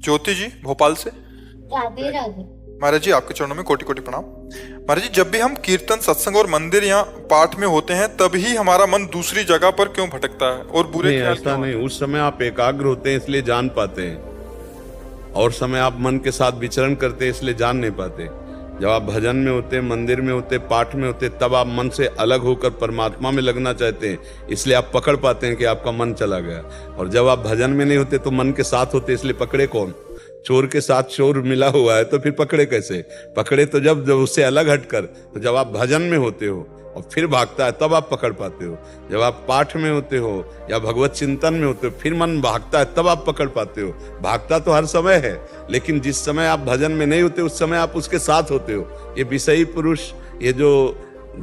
ज्योति जी भोपाल से। राधे राधे। महाराज जी आपके चरणों में कोटि कोटि प्रणाम। महाराज जी जब भी हम कीर्तन सत्संग और मंदिर या पाठ में होते हैं तभी हमारा मन दूसरी जगह पर क्यों भटकता है और बुरे नहीं, ख्याल ऐसा क्यों नहीं। आते हैं? उस समय आप एकाग्र होते हैं इसलिए जान पाते हैं, और समय आप मन के साथ विचरण करते हैं इसलिए जान नहीं पाते। जब आप भजन में होते, मंदिर में होते, पाठ में होते, तब आप मन से अलग होकर परमात्मा में लगना चाहते हैं, इसलिए आप पकड़ पाते हैं कि आपका मन चला गया। और जब आप भजन में नहीं होते तो मन के साथ होते, इसलिए पकड़े कौन? चोर के साथ चोर मिला हुआ है तो फिर पकड़े कैसे? पकड़े तो जब उससे अलग हटकर, तो जब आप भजन में होते हो और फिर भागता है तब आप पकड़ पाते हो। जब आप पाठ में होते हो या भगवत चिंतन में होते हो फिर मन भागता है तब आप पकड़ पाते हो। भागता तो हर समय है, लेकिन जिस समय आप भजन में नहीं होते उस समय आप उसके साथ होते हो। ये विषयी पुरुष, ये जो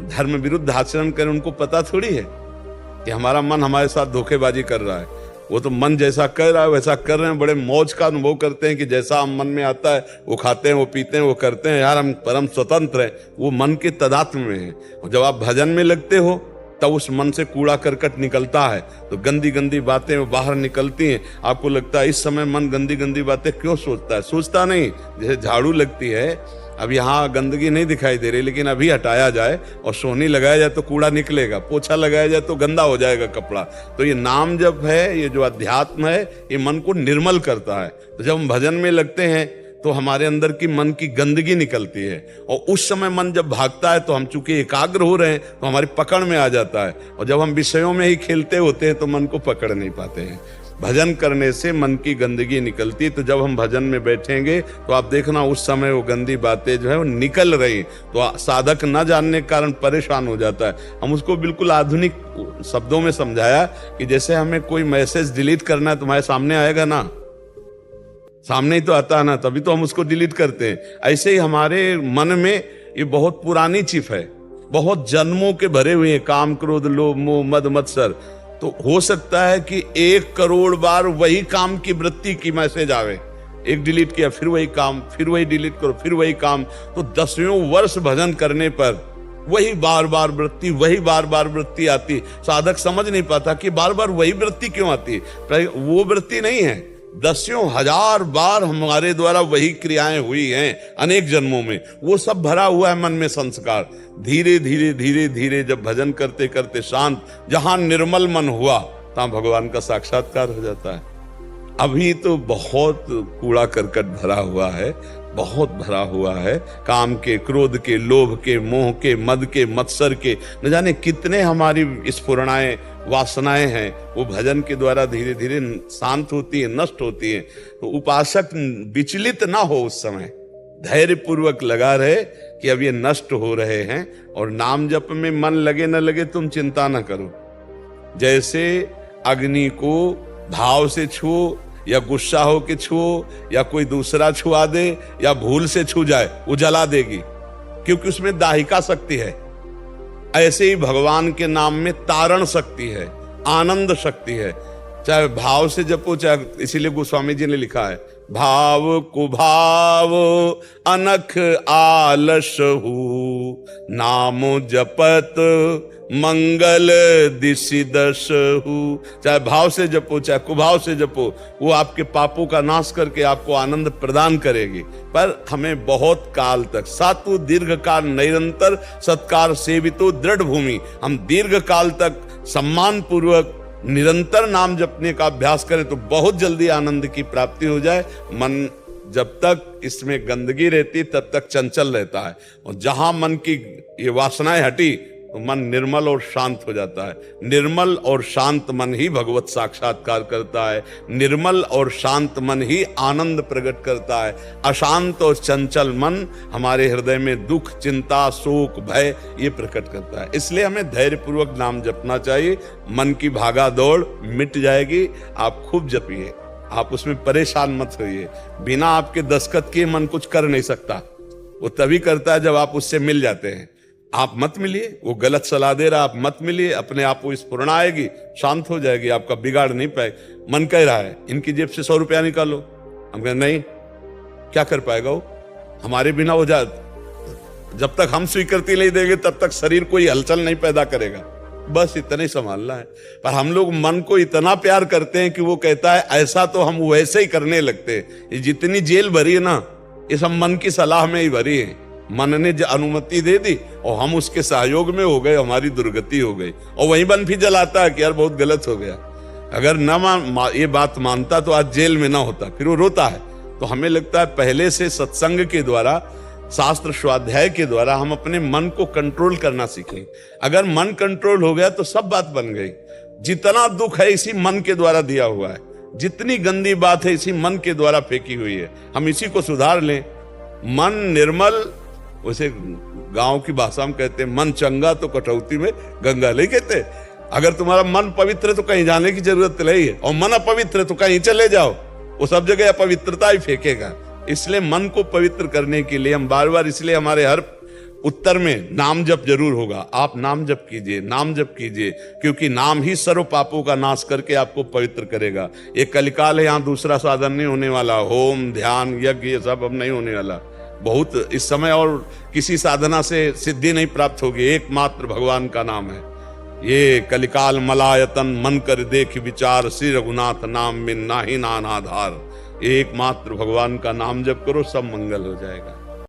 धर्म विरुद्ध आचरण करें, उनको पता थोड़ी है कि हमारा मन हमारे साथ धोखेबाजी कर रहा है। वो तो मन जैसा कर रहा है वैसा कर रहे हैं, बड़े मौज का अनुभव करते हैं कि जैसा हम मन में आता है वो खाते हैं, वो पीते हैं, वो करते हैं। यार हम परम स्वतंत्र हैं, वो मन के तदात्म में है। और जब आप भजन में लगते हो तब उस मन से कूड़ा करकट निकलता है, तो गंदी गंदी बातें वो बाहर निकलती हैं। आपको लगता है इस समय मन गंदी गंदी बातें क्यों सोचता है? सोचता नहीं। जैसे झाड़ू लगती है, अब यहाँ गंदगी नहीं दिखाई दे रही, लेकिन अभी हटाया जाए और सोहनी लगाया जाए तो कूड़ा निकलेगा, पोछा लगाया जाए तो गंदा हो जाएगा कपड़ा। तो ये नाम जप है, ये जो अध्यात्म है, ये मन को निर्मल करता है। तो जब हम भजन में लगते हैं तो हमारे अंदर की मन की गंदगी निकलती है, और उस समय मन जब भागता है तो हम चूंकि एकाग्र हो रहे हैं तो हमारी पकड़ में आ जाता है। और जब हम विषयों में ही खेलते होते हैं तो मन को पकड़ नहीं पाते हैं। भजन करने से मन की गंदगी निकलती है। तो जब हम भजन में बैठेंगे तो आप देखना उस समय वो गंदी बातें जो है वो निकल रही, तो साधक न जानने के कारण परेशान हो जाता है। हम उसको बिल्कुल आधुनिक शब्दों में समझाया कि जैसे हमें कोई मैसेज डिलीट करना है, तुम्हारे सामने आएगा ना, सामने ही तो आता है ना, तभी तो हम उसको डिलीट करते हैं। ऐसे ही हमारे मन में ये बहुत पुरानी चिप है, बहुत जन्मों के भरे हुए हैं, काम क्रोध लोभ मोह मद मत्सर। तो हो सकता है कि 1 करोड़ बार वही काम की वृत्ति की मैसेज आवे, एक डिलीट किया फिर वही काम, फिर वही डिलीट करो, फिर वही काम। तो 10वें वर्ष भजन करने पर वही बार बार वृत्ति, वही बार बार वृत्ति आती। साधक समझ नहीं पाता कि बार बार वही वृत्ति क्यों आती है। वो वृत्ति नहीं है, 10,000 बार हमारे द्वारा वही क्रियाएं हुई हैं अनेक जन्मों में, वो सब भरा हुआ है मन में संस्कार। धीरे धीरे धीरे धीरे जब भजन करते करते शांत, जहां निर्मल मन हुआ तहां भगवान का साक्षात्कार हो जाता है। अभी तो बहुत कूड़ा करकट भरा हुआ है, बहुत भरा हुआ है, काम के, क्रोध के, लोभ के, मोह के, मद के, मत्सर के, न जाने कितने हमारी स्फुरणाएं वासनाएं हैं, वो भजन के द्वारा धीरे धीरे शांत होती है, नष्ट होती है। तो उपासक विचलित ना हो, उस समय धैर्य पूर्वक लगा रहे कि अब ये नष्ट हो रहे हैं। और नाम जप में मन लगे न लगे तुम चिंता न करो। जैसे अग्नि को भाव से छुओ या गुस्सा हो के छुओ या कोई दूसरा छुआ दे या भूल से छू जाए, वो जला देगी, क्योंकि उसमें दाहिका शक्ति है। ऐसे ही भगवान के नाम में तारण शक्ति है, आनंद शक्ति है। चाहे भाव से जपो, चाहे, इसीलिए गोस्वामी जी ने लिखा है, भाव कुभाव अनख आलसहु, नाम जपत मंगल दिशि दशहु। चाहे भाव से जपो चाहे कुभाव से जपो, वो आपके पापों का नाश करके आपको आनंद प्रदान करेगी। पर हमें बहुत काल तक, सातु दीर्घ काल निरंतर सत्कार सेवितो दृढ़ भूमि, हम दीर्घ काल तक सम्मान पूर्वक निरंतर नाम जपने का अभ्यास करें तो बहुत जल्दी आनंद की प्राप्ति हो जाए। मन जब तक इसमें गंदगी रहती तब तक चंचल रहता है, और जहां मन की ये वासनाएं हटी तो मन निर्मल और शांत हो जाता है। निर्मल और शांत मन ही भगवत साक्षात्कार करता है, निर्मल और शांत मन ही आनंद प्रकट करता है। अशांत और चंचल मन हमारे हृदय में दुख, चिंता, शोक, भय ये प्रकट करता है। इसलिए हमें धैर्य पूर्वक नाम जपना चाहिए। मन की भागा दौड़ मिट जाएगी, आप खूब जपिए, आप उसमें परेशान मत होइए। बिना आपके दस्तखत के मन कुछ कर नहीं सकता, वो तभी करता है जब आप उससे मिल जाते हैं। आप मत मिलिए, वो गलत सलाह दे रहा, आप मत मिलिए, अपने आप को स्फुरना आएगी, शांत हो जाएगी, आपका बिगाड़ नहीं पाएगा। मन कह रहा है इनकी जेब से 100 रुपया निकालो, हम कहें नहीं, क्या कर पाएगा वो हमारे बिना? हो जाए, जब तक हम स्वीकृति नहीं देंगे तब तक शरीर कोई हलचल नहीं पैदा करेगा। बस इतना ही संभालना है। पर हम लोग मन को इतना प्यार करते हैं कि वो कहता है ऐसा, तो हम वैसे ही करने लगते हैं। ये जितनी जेल भरी है ना, ये सब मन की सलाह में ही भरी है। मन ने अनुमति दे दी और हम उसके सहयोग में हो गए, हमारी दुर्गति हो गई। और वही मन भी जलाता है कि यार बहुत गलत हो गया। अगर न ये बात मानता तो आज जेल में ना होता, फिर वो रोता है। तो हमें लगता है पहले से सत्संग के द्वारा, शास्त्र स्वाध्याय के द्वारा हम अपने मन को कंट्रोल करना सीखें। अगर मन कंट्रोल हो गया तो सब बात बन गई। जितना दुख है इसी मन के द्वारा दिया हुआ है, जितनी गंदी बात है इसी मन के द्वारा फेंकी हुई है। हम इसी को सुधार लें। मन निर्मल, उसे गांव की भाषा में कहते हैं मन चंगा तो कटौती में गंगा नहीं कहते। अगर तुम्हारा मन पवित्र है तो कहीं जाने की जरूरत नहीं है, और मन अपवित्र है तो कहीं चले जाओ, वो सब जगह अपवित्रता ही फेंकेगा। इसलिए मन को पवित्र करने के लिए हम बार बार, इसलिए हमारे हर उत्तर में नाम जप जरूर होगा। आप नाम जप कीजिए, नाम जप कीजिए, क्योंकि नाम ही सर्व पापों का नाश करके आपको पवित्र करेगा। ये कलिकाल है, यहाँ दूसरा साधन नहीं होने वाला। होम, ध्यान, यज्ञ ये सब अब नहीं होने वाला। बहुत इस समय और किसी साधना से सिद्धि नहीं प्राप्त होगी, एकमात्र भगवान का नाम है। ये कलिकाल मलायतन मन कर देख विचार, श्री रघुनाथ नाम में नाही नान आधार। एकमात्र भगवान का नाम जप करो, सब मंगल हो जाएगा।